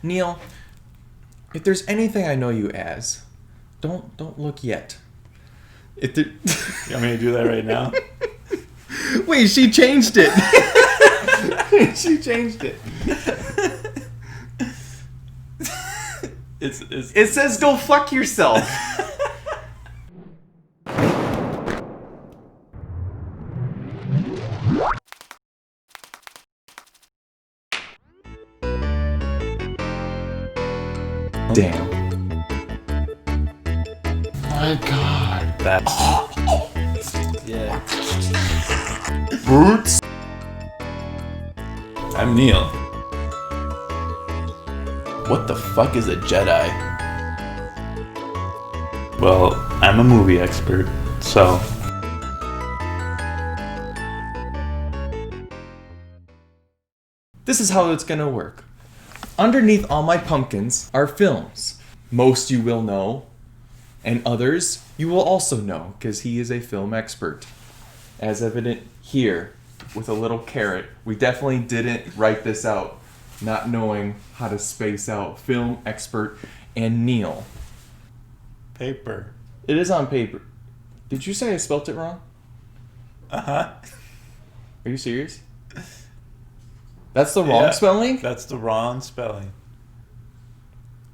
Neil, if there's anything I know you as, don't look yet. You want me to do that right now? Wait, she changed it. She changed it. It says go fuck yourself. Damn. My God. That's... Yeah. Boots. I'm Neil. What the fuck is a Jedi? Well, I'm a movie expert, so... This is how it's gonna work. Underneath all my pumpkins are films. Most you will know, and others you will also know, because he is a film expert. As evident here, with a little carrot. We definitely didn't write this out, not knowing how to space out film expert and Neil. Paper. It is on paper. Did you say I spelt it wrong? Uh-huh. Are you serious? That's the wrong spelling? That's the wrong spelling.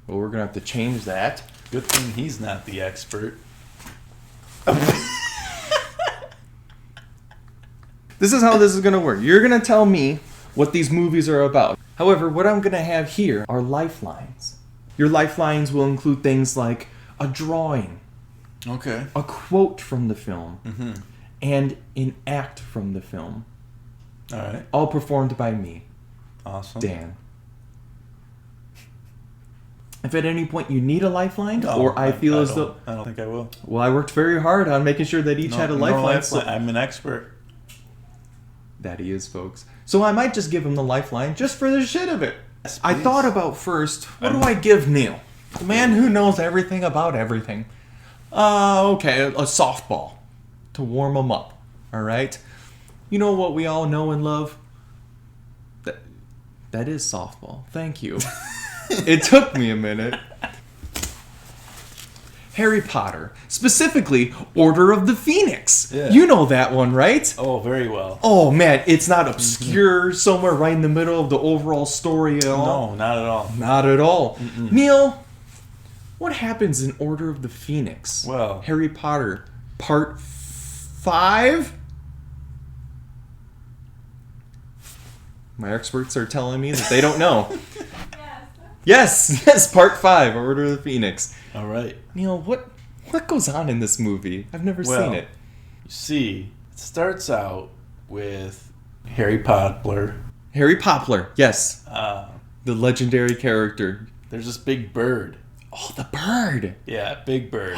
Well, we're gonna have to change that. Good thing he's not the expert. This is how this is gonna work. You're gonna tell me what these movies are about. However, what I'm gonna have here are lifelines. Your lifelines will include things like a drawing, Okay. a quote from the film, Mm-hmm. and an act from the film. All right. All performed by me, Awesome. Dan. If at any point you need a lifeline, No, or I feel as though... I don't think I will. Well, I worked very hard on making sure that each had a lifeline. So I'm an expert. that he is, folks. So I might just give him the lifeline just for the shit of it. Yes, I please. thought about first, what do I give Neil? The man who knows everything about everything. Okay, a softball to warm him up, all right? You know what we all know and love? That is softball. Thank you. It took me a minute. Harry Potter. Specifically, Order of the Phoenix. Yeah. You know that one, right? Oh, very well. Oh, man, it's not obscure somewhere right in the middle of the overall story at all. No, not at all. Not at all. Neil, what happens in Order of the Phoenix? Well. Harry Potter, Part 5? My experts are telling me that they don't know. Yes, Part 5, Order of the Phoenix. All right. Neil, what goes on in this movie? I've never seen it. You see, it starts out with Harry Potter. Harry Poplar, yes. Uh, The legendary character. there's this big bird. Oh, the bird. Yeah, big bird.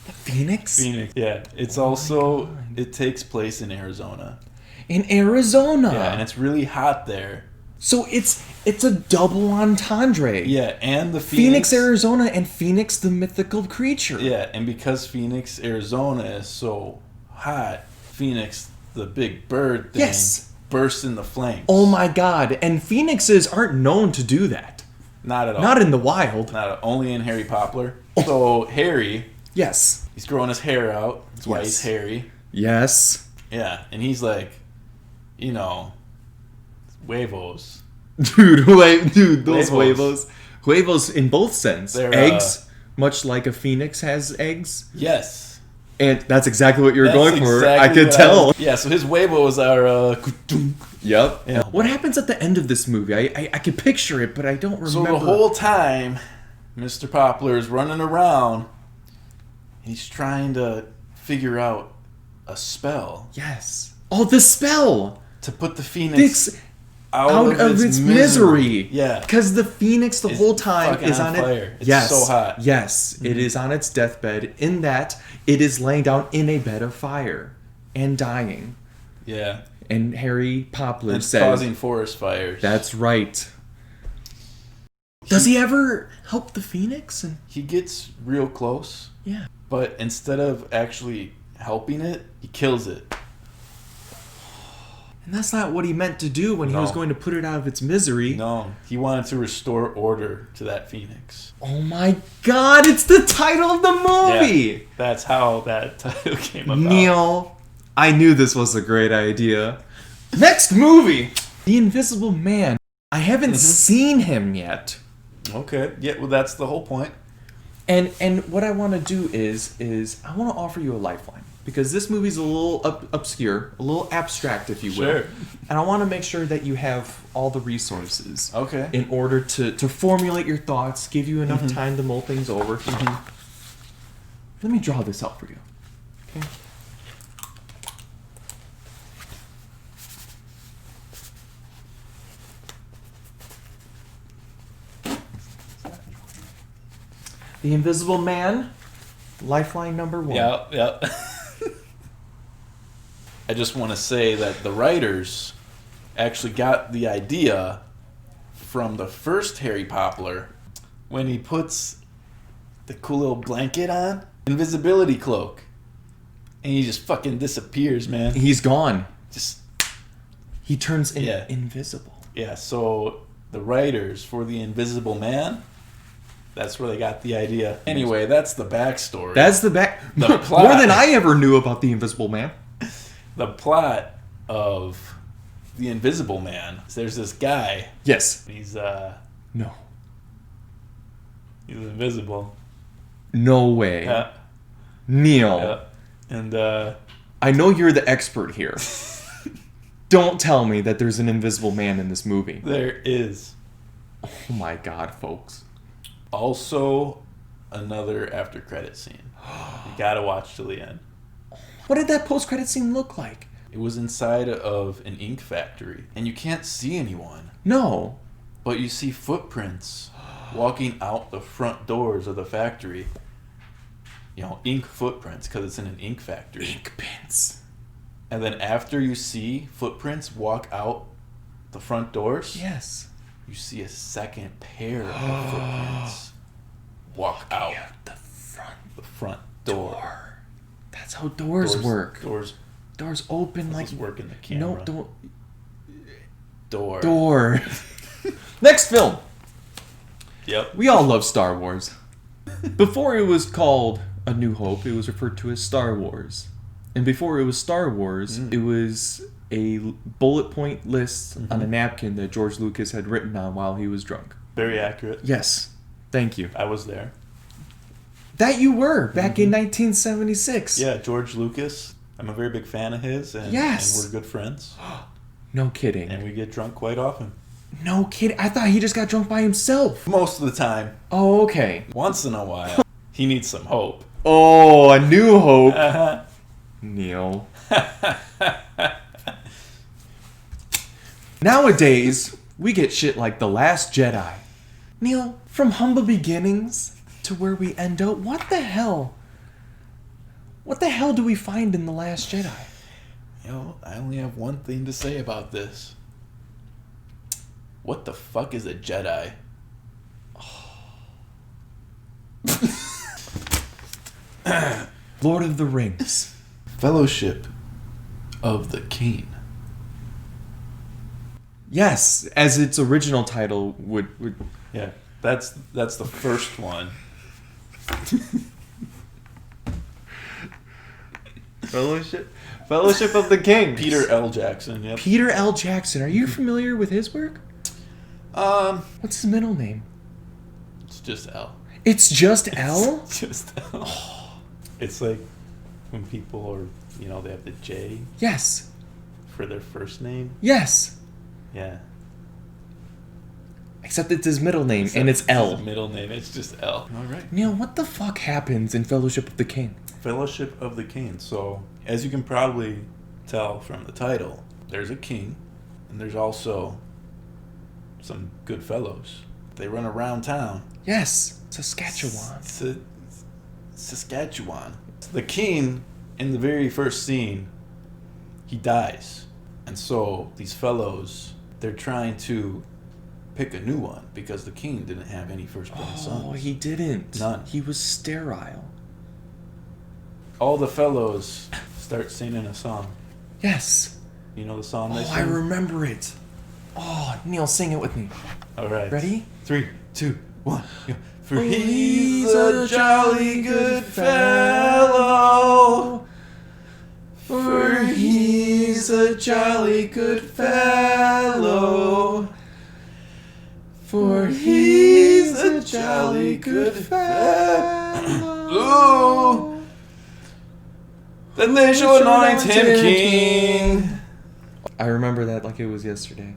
The Phoenix? Phoenix. Yeah, it's also, it takes place in Arizona. In Arizona. Yeah, and it's really hot there. So it's a double entendre. Yeah, and the Phoenix, Arizona, and Phoenix, the mythical creature. Yeah, and because Phoenix, Arizona is so hot, Phoenix, the big bird thing, Yes. bursts into flames. Oh my God! And phoenixes aren't known to do that. Not at all. Not in the wild. Not only in Harry Poplar. So Harry, Yes. he's growing his hair out. That's why Yes. he's hairy. Yes. Yeah, and he's like, you know, huevos. Dude, those huevos. Huevos in both sense. They're, eggs, much like a phoenix has eggs. Yes. And that's exactly what you're That's going for. exactly I could what tell. yeah, so his huevos are, Yep. Yeah. What happens at the end of this movie? I can picture it, but I don't remember. So the whole time, Mr. Poplar is running around. He's trying to figure out a spell Yes. Oh, the spell! to put the Phoenix out of its misery. Yeah. Because the Phoenix the It's whole time fucking is on on fire. it. It's Yes. so hot. Yes. It is on its deathbed in that it is laying down in a bed of fire and dying. Yeah. And Harry Poplar It's says, causing forest fires. that's right. Does he ever help the Phoenix? And He gets real close, yeah. but instead of actually helping it, he kills it. And that's not what he meant to do when he was going to put it out of its misery. No, he wanted to restore order to that phoenix. Oh my god, it's the title of the movie! Yeah, that's how that title came about. Neil, I knew this was a great idea. Next movie! The Invisible Man. I haven't seen him yet. Okay, yeah, well that's the whole point. And what I want to do is I want to offer you a lifeline. Because this movie's a little obscure, a little abstract, if you will. Sure. And I want to make sure that you have all the resources. Okay. In order to formulate your thoughts, give you enough time to mull things over. Let me draw this out for you. Okay. The Invisible Man, lifeline number 1. Yeah. I just want to say that the writers actually got the idea from the first Harry Poplar when he puts the cool little blanket on, invisibility cloak, and he just fucking disappears, man. He's gone. Just he turns invisible. Yeah, so the writers for the Invisible Man, that's where they got the idea. Anyway, that's the backstory. That's the plot. More than I ever knew about the Invisible Man. The plot of the Invisible Man. There's this guy. Yes. He's No. He's invisible. No way. Yeah. Neil. Yeah. And I know you're the expert here. Don't tell me that there's an Invisible Man in this movie. there is Oh my god, folks. also another after credit scene. You gotta watch till the end. What did that post-credit scene look like? It was inside of an ink factory, and you can't see anyone, No. but you see footprints walking out the front doors of the factory. You know, ink footprints, because it's in an ink factory. Ink pins. And then after you see footprints walk out the front doors, Yes. you see a second pair of footprints walk out The front door. That's how doors work. Doors Open like work in the camera. No, don't. Door. Next film. Yep. We all love Star Wars. Before it was called A New Hope, it was referred to as Star Wars. And before it was Star Wars, it was a bullet point list on a napkin that George Lucas had written on while he was drunk. Very accurate. Yes. Thank you. I was there. That you were back in 1976. Yeah, George Lucas. I'm a very big fan of his, and, Yes. and we're good friends. No kidding. And we get drunk quite often. No kidding. I thought he just got drunk by himself. Most of the time. Oh, okay. Once in a while. He needs some hope. Oh, A New Hope. Uh-huh. Neil. Nowadays, we get shit like The Last Jedi. Neil, from humble beginnings to where we end up, what the hell? What the hell do we find in The Last Jedi? You know, I only have one thing to say about this. What the fuck is a Jedi? Lord of the Rings. Fellowship of the King. Yes, as its original title would Yeah, that's the first one. Fellowship of the King. Peter L. Jackson, yep. Peter L. Jackson. Are you familiar with his work? It's What's his middle name? just L. It's just L? Just L. It's like when people are, you know, they have the J Yes. for their first name. Yes. Yeah. Except it's his middle name, and it's His L. middle name, it's just L. All right. Neil, what the fuck happens in Fellowship of the King? Fellowship of the King. So, as you can probably tell from the title, there's a king, and there's also some good fellows. They run around town. Yes. Saskatchewan. Saskatchewan. The king, in the very first scene, he dies. And so, these fellows, they're trying to pick a new one because the king didn't have any firstborn sons. Oh, he didn't. None. He was sterile. All the fellows start singing a song. Yes. You know the song they Oh, sing? I remember it. Oh, Neil, sing it with me. All right. Ready? 3, 2, 1. Go. For he's a jolly good fellow. For he's a jolly good fellow. For he's a jolly good fellow. Then they shall anoint him king. I remember that like it was yesterday.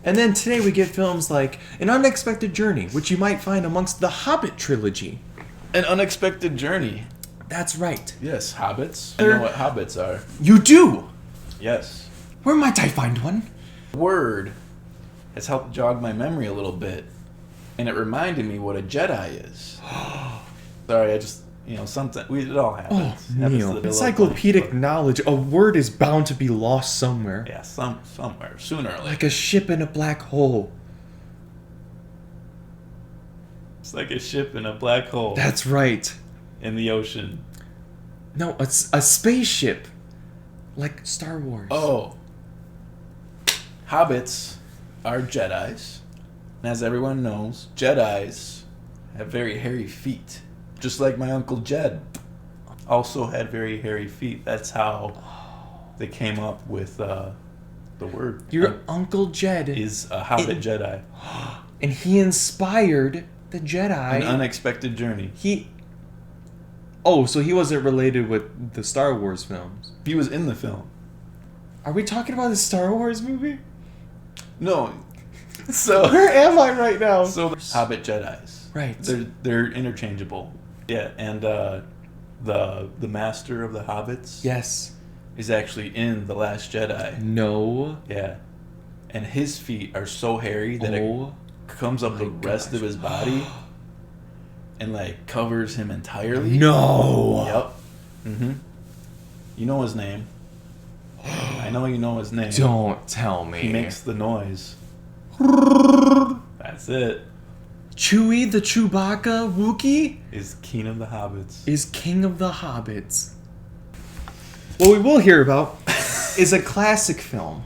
And then today we get films like An Unexpected Journey, which you might find amongst the Hobbit trilogy. An Unexpected Journey. That's right. Yes, hobbits. You know what hobbits are. You do! Yes. Where might I find one? Word has helped jog my memory a little bit, and it reminded me what a Jedi is. Sorry, I just, something. It all happens. Oh, Neil. Encyclopedic knowledge. A word is bound to be lost somewhere. Yeah, somewhere, sooner or later. Like a ship in a black hole. It's like a ship in a black hole. That's right. In the ocean. No, it's a spaceship. Like Star Wars. Oh. Hobbits are Jedis. And as everyone knows, Jedis have very hairy feet. Just like my Uncle Jed also had very hairy feet. That's how they came up with the word. Your Uncle Jed is a Hobbit Jedi. And he inspired the Jedi. An Unexpected Journey. Oh, so he wasn't related with the Star Wars films. He was in the film. Are we talking about the Star Wars movie? No. So where am I right now? So Hobbit Jedis. Right. They're interchangeable. Yeah, and the master of the hobbits. Yes. Is actually in The Last Jedi. No. Yeah. And his feet are so hairy that it comes up the rest of his body and like covers him entirely. No. Yep. Mm-hmm. You know his name. I know you know his name. Don't tell me. He makes the noise. That's it. Chewie the Chewbacca Wookiee is king of the hobbits. Is king of the hobbits. What we will hear about is a classic film.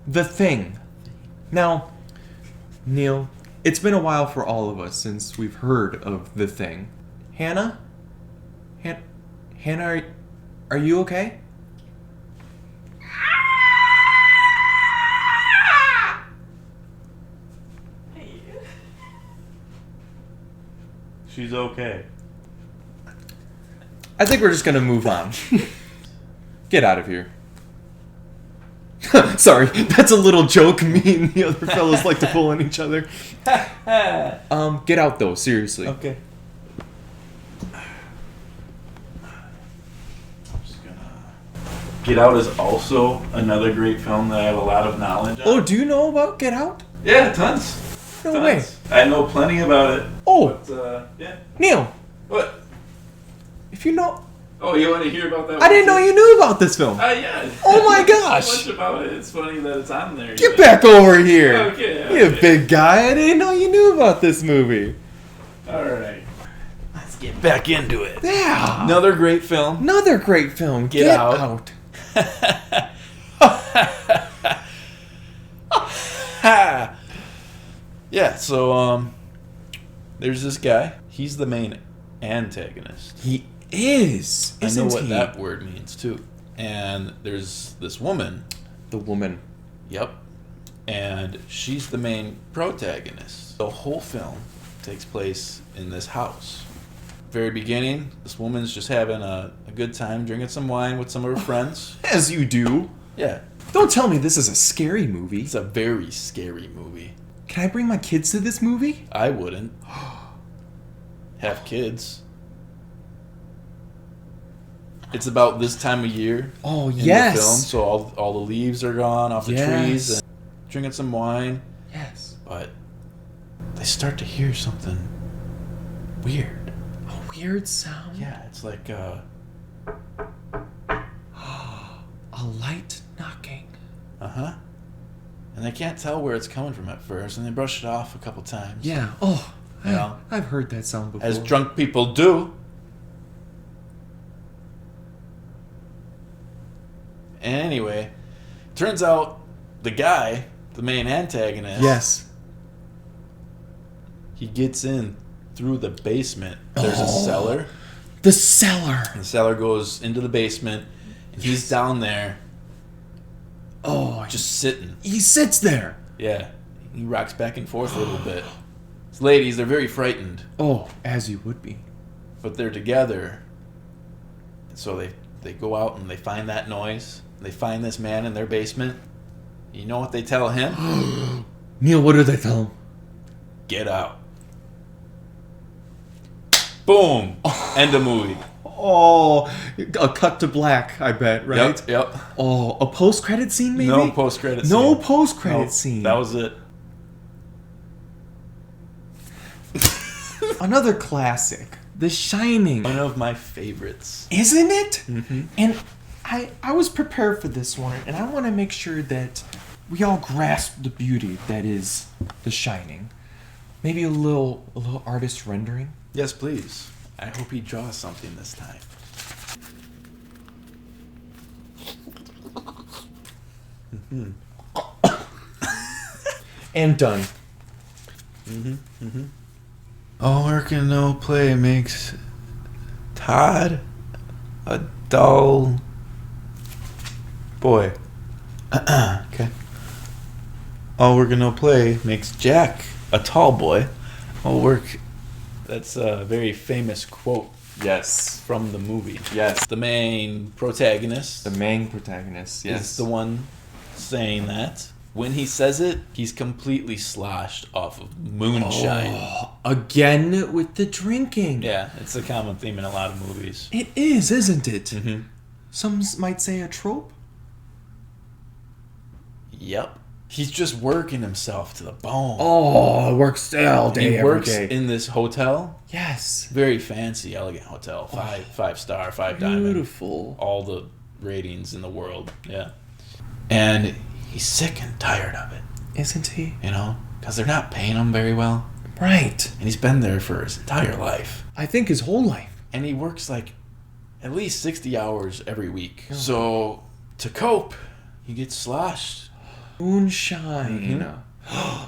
The Thing. Now, Neil, it's been a while for all of us since we've heard of The Thing. Hannah? Hannah, are you okay? She's okay. I think we're just gonna move on. Get out of here. Sorry, that's a little joke me and the other fellows like to pull on each other. Get out though, seriously. Okay. Get Out is also another great film that I have a lot of knowledge on. Oh, do you know about Get Out? Yeah, tons. No way. I know plenty about it. Oh. But, yeah. Neil. What? If you know... Oh, you want to hear about that? I didn't know you knew about this film. Yeah. Oh my gosh. So much about it. It's funny that it's on there. Get back over here. Okay. You big guy. I didn't know you knew about this movie. All right. Let's get back into it. Yeah. Another great film. Another great film. Get Out. Yeah, so there's this guy. He's the main antagonist. He is. I know what that word means too. And there's this woman. The woman. Yep. And she's the main protagonist. The whole film takes place in this house. Very beginning, this woman's just having a good time drinking some wine with some of her friends. As you do. Yeah. Don't tell me this is a scary movie. It's a very scary movie. Can I bring my kids to this movie? I wouldn't. Have kids. It's about this time of year. Oh, in yes. the film, so all the leaves are gone off the trees. And drinking some wine. Yes. But they start to hear something weird. A weird sound? Yeah, it's like a light knocking. Uh-huh. And they can't tell where it's coming from at first, and they brush it off a couple times. Yeah. Oh, Yeah. I've heard that sound before. As drunk people do. And anyway, turns out the guy, the main antagonist, Yes. he gets in through the basement. There's a cellar. The cellar. The cellar goes into the basement, and he's down there Oh, just sitting. he sits there. Yeah. He rocks back and forth a little bit. These ladies, they're very frightened, Oh, as you would be. but they're together. So they go out and they find that noise. They find this man in their basement. You know what they tell him? Neil, what do they tell him? Get out. Boom. End of movie. Oh, a cut to black, I bet, right? Yep. Oh, a post-credit scene, maybe? No post-credit scene. No post-credit Nope, scene. That was it. Another classic, The Shining. One of my favorites. Isn't it? Mm-hmm. And I was prepared for this one, and I want to make sure that we all grasp the beauty that is The Shining. Maybe a little artist rendering. Yes, please. I hope he draws something this time. And done. All work and no play makes Todd a dull boy. Okay. All work and no play makes Jack a tall boy. All work. That's a very famous quote Yes. from the movie. Yes. The main protagonist The main protagonist, yes. is the one saying that. When he says it, he's completely sloshed off of moonshine. Oh, again with the drinking. Yeah, it's a common theme in a lot of movies. It is, isn't it? Mm-hmm. Some might say a trope. Yep. He's just working himself to the bone. Oh, it works all day, he every works day. in this hotel. Yes. Very fancy, elegant hotel. Five star, 5 diamond. Beautiful. All the ratings in the world. Yeah. And he's sick and tired of it, Isn't he? you know? Because they're not paying him very well. Right. And he's been there for his entire life. I think his whole life. And he works like at least 60 hours every week. So to cope, he gets sloshed. Moonshine. Mm-hmm.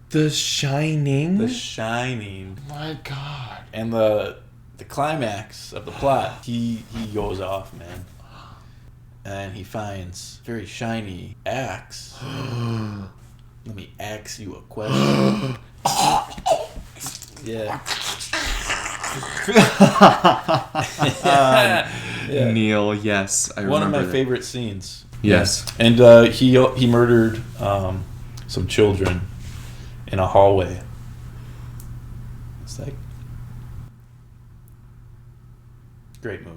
The Shining. The Shining. My God. And the climax of the plot, he goes off, man. And he finds very shiny axe. Let me ask you a question. Yeah. Yeah. Neil, yes, I remember One of my that. favorite scenes. Yes. And he murdered some children in a hallway. It's like great movie.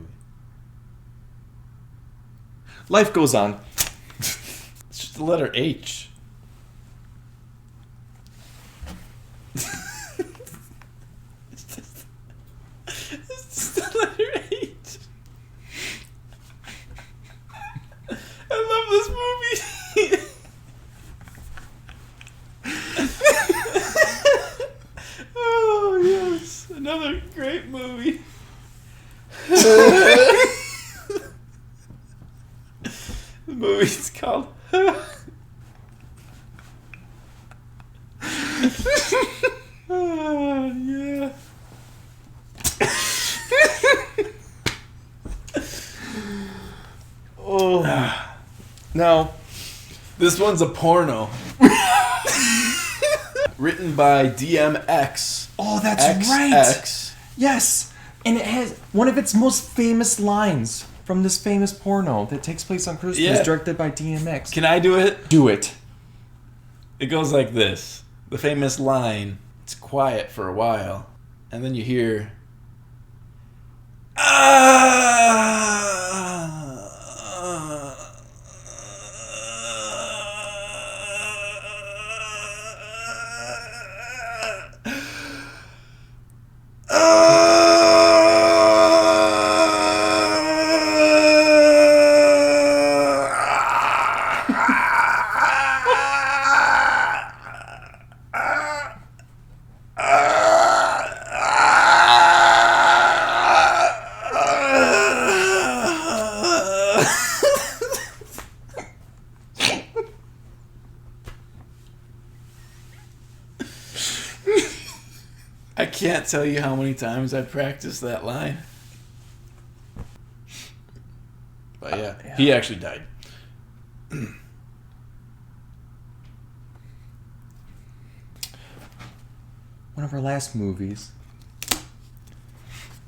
Life goes on. It's just the letter H. It's just the letter H. I love this movie. Oh yes, another great movie. The movie's called Oh, yeah. Oh. Now, This one's a porno. Written by DMX. oh, that's XX. right. Yes. And it has one of its most famous lines from this famous porno that takes place on Christmas, Yeah. directed by DMX. Can I do it? Do it. It goes like this. The famous line, it's quiet for a while, and then you hear can't tell you how many times I practiced that line. But yeah, he actually died. One of our last movies.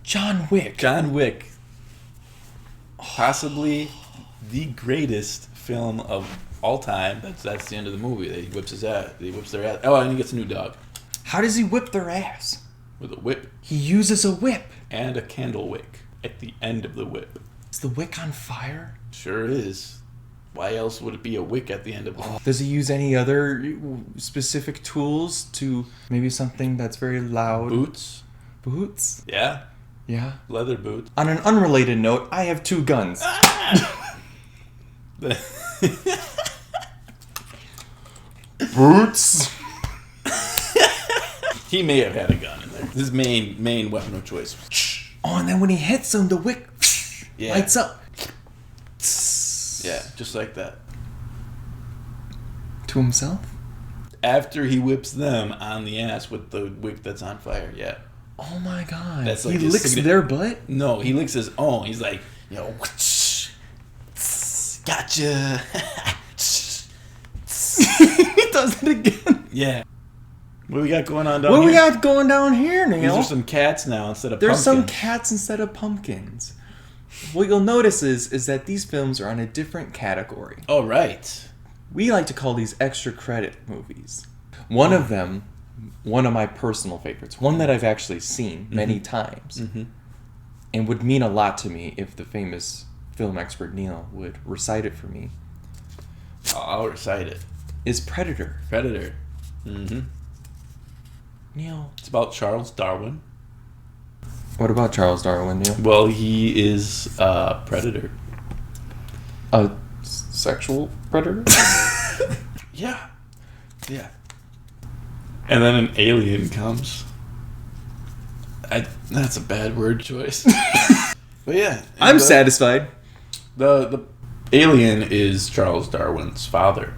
John Wick. John Wick. Possibly the greatest film of all time. That's the end of the movie. He whips his ass. He whips their ass. Oh, and he gets a new dog. How does he whip their ass? With a whip. He uses a whip. And a candle wick at the end of the whip. Is the wick on fire? Sure is. Why else would it be a wick at the end of the whip? Does he use any other specific tools to maybe something that's very loud? Boots? Boots? Yeah. Yeah. Leather boots. On an unrelated note, I have 2 guns. Boots? He may have had a gun in there. His main weapon of choice. Oh, and then when he hits him, the wick lights up. Yeah, just like that. To himself? After he whips them on the ass with the wick that's on fire, yeah. Oh my god. That's like he licks their butt? No, he licks his own. He's like, gotcha. He does it again. Yeah. What we got going on down here? What we got going down here, Neil? These are some cats now instead of pumpkins. There's some cats instead of pumpkins. What you'll notice is that these films are on a different category. Oh, right. We like to call these extra credit movies. One of them, one of my personal favorites, one that I've actually seen many times, and would mean a lot to me if the famous film expert Neil would recite it for me. I'll recite it. Is Predator. Predator. Neil. It's about Charles Darwin. What about Charles Darwin, Neil? Well, he is a predator. A sexual predator? Yeah. Yeah. And then an alien comes. That's a bad word choice. But yeah. I'm satisfied. The alien is Charles Darwin's father.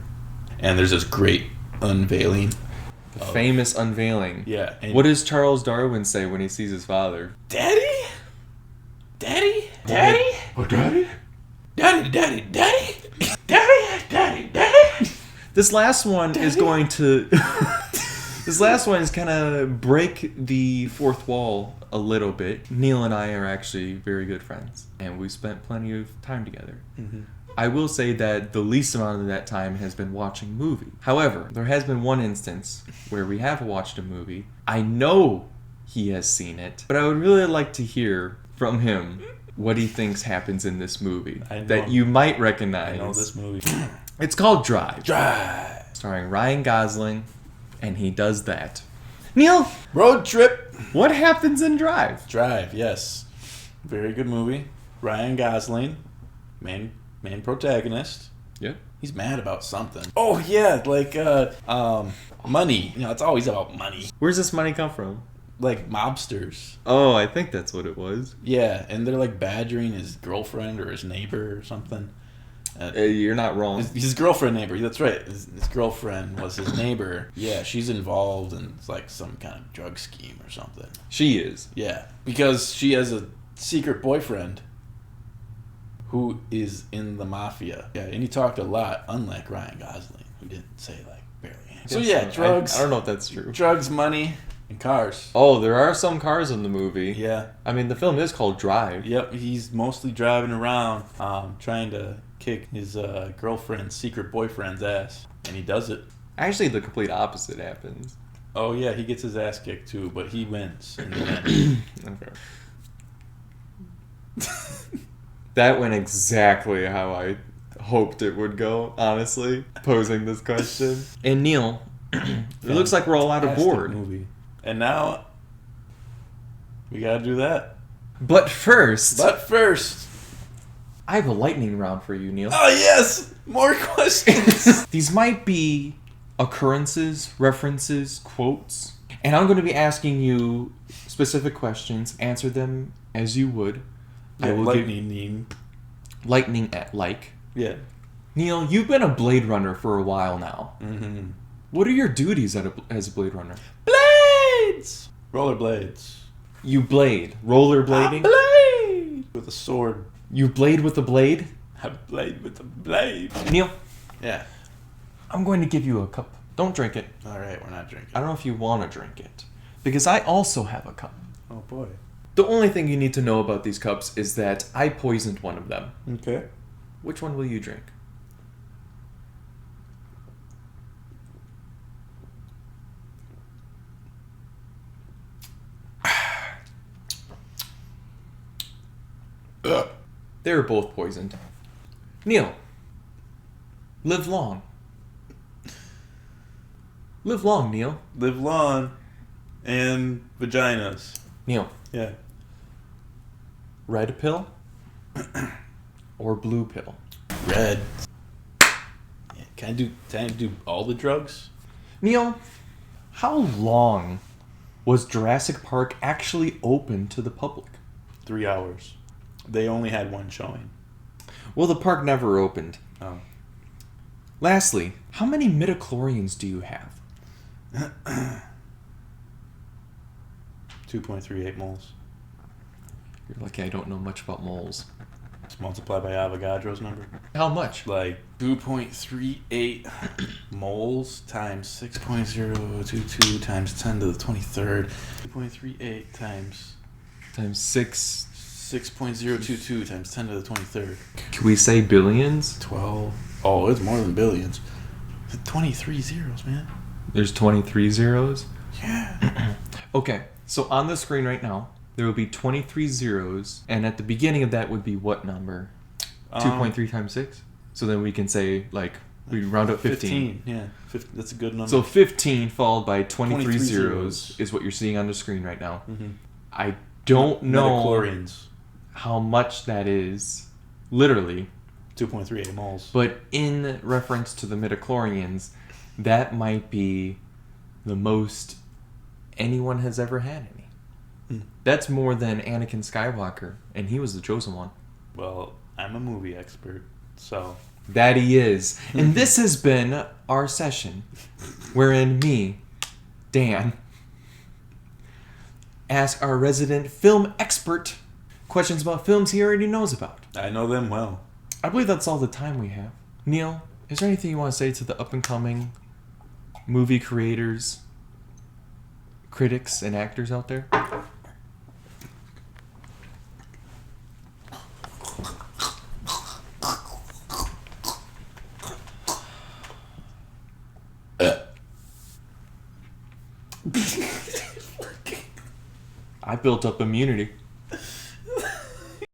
And there's this great unveiling. The famous unveiling. Yeah. What does Charles Darwin say when he sees his father? Daddy? Daddy? Daddy? Oh, Daddy? Daddy, daddy, daddy? Daddy, daddy, daddy? This last one Daddy? is going to... This last one is kind of break the fourth wall a little bit. Neil and I are actually very good friends. And we spent plenty of time together. I will say that the least amount of that time has been watching movie. However, there has been one instance where we have watched a movie. I know he has seen it, but I would really like to hear from him what he thinks happens in this movie that you might recognize. I know this movie. It's called Drive. Drive. Starring Ryan Gosling, and he does that. Neil! Road trip. What happens in Drive? Drive, yes. Very good movie. Ryan Gosling, main protagonist. Yep. He's mad about something. Oh yeah, like money. You know, it's always about money. Where's this money come from? Like mobsters. Oh, I think that's what it was. Yeah, and they're like badgering his girlfriend or his neighbor or something. You're not wrong. His girlfriend neighbor. That's right. His girlfriend was his neighbor. Yeah, she's involved in like some kind of drug scheme or something. She is. Yeah, because she has a secret boyfriend who is in the mafia. Yeah, and he talked a lot, unlike Ryan Gosling, who didn't say like barely anything. So yeah, drugs. I don't know if that's true. Drugs, money, and cars. Oh, there are some cars in the movie. Yeah. I mean, the film is called Drive. Yep, he's mostly driving around, trying to kick his girlfriend's secret boyfriend's ass, and he does it. Actually, the complete opposite happens. Oh yeah, he gets his ass kicked too, but he wins in the end. Okay. That went exactly how I hoped it would go, honestly, posing this question. And Neil, it looks like we're all out of board. Movie. And now, we gotta do that. But first, I have a lightning round for you, Neil. Oh yes! More questions! These might be occurrences, references, quotes. And I'm going to be asking you specific questions. Answer them as you would. I will lightning. Lightning at like. Yeah. Neil, you've been a Blade Runner for a while now. Mm-hmm. What are your duties as a Blade Runner? Blades! Rollerblades. You blade. Rollerblading? Blade! With a sword. You blade with a blade? I blade with a blade. Neil, Yeah. I'm going to give you a cup. Don't drink it. Alright, we're not drinking. I don't know if you want to drink it. Because I also have a cup. Oh boy. The only thing you need to know about these cups is that I poisoned one of them. Okay. Which one will you drink? They were both poisoned. Neil, live long. Live long, Neil. Live long and vaginas. Neil, Yeah. red pill or blue pill? Red. Yeah, can I do all the drugs? Neil, how long was Jurassic Park actually open to the public? 3 hours. They only had one showing. Well, the park never opened. Oh. Lastly, how many midichlorians do you have? 2.38 moles. You're lucky I don't know much about moles. It's multiplied by Avogadro's number. How much? Like 2.38 moles times 6.022 times 10 to the 23rd. 2.38 times Times 6. 6.022 times 10 to the 23rd. Can we say billions? 12. Oh, it's more than billions. 23 zeros, man. There's 23 zeros? Yeah. Okay, so on the screen right now, there will be 23 zeros, and at the beginning of that would be what number? 2.3 times 6? So then we can say, like, we round up 15. Yeah. That's a good number. So 15 followed by 23 23 zeros is what you're seeing on the screen right now. Mm-hmm. I don't know Midichlorians. how much that is, literally, 2.38 moles. but in reference to the midichlorians, that might be the most anyone has ever had any. That's more than Anakin Skywalker, and he was the chosen one. Well, I'm a movie expert, so... That he is. And this has been our session, wherein me, Dan, ask our resident film expert questions about films he already knows about. I know them well. I believe that's all the time we have. Neil, is there anything you want to say to the up-and-coming movie creators, critics, and actors out there? I built up immunity.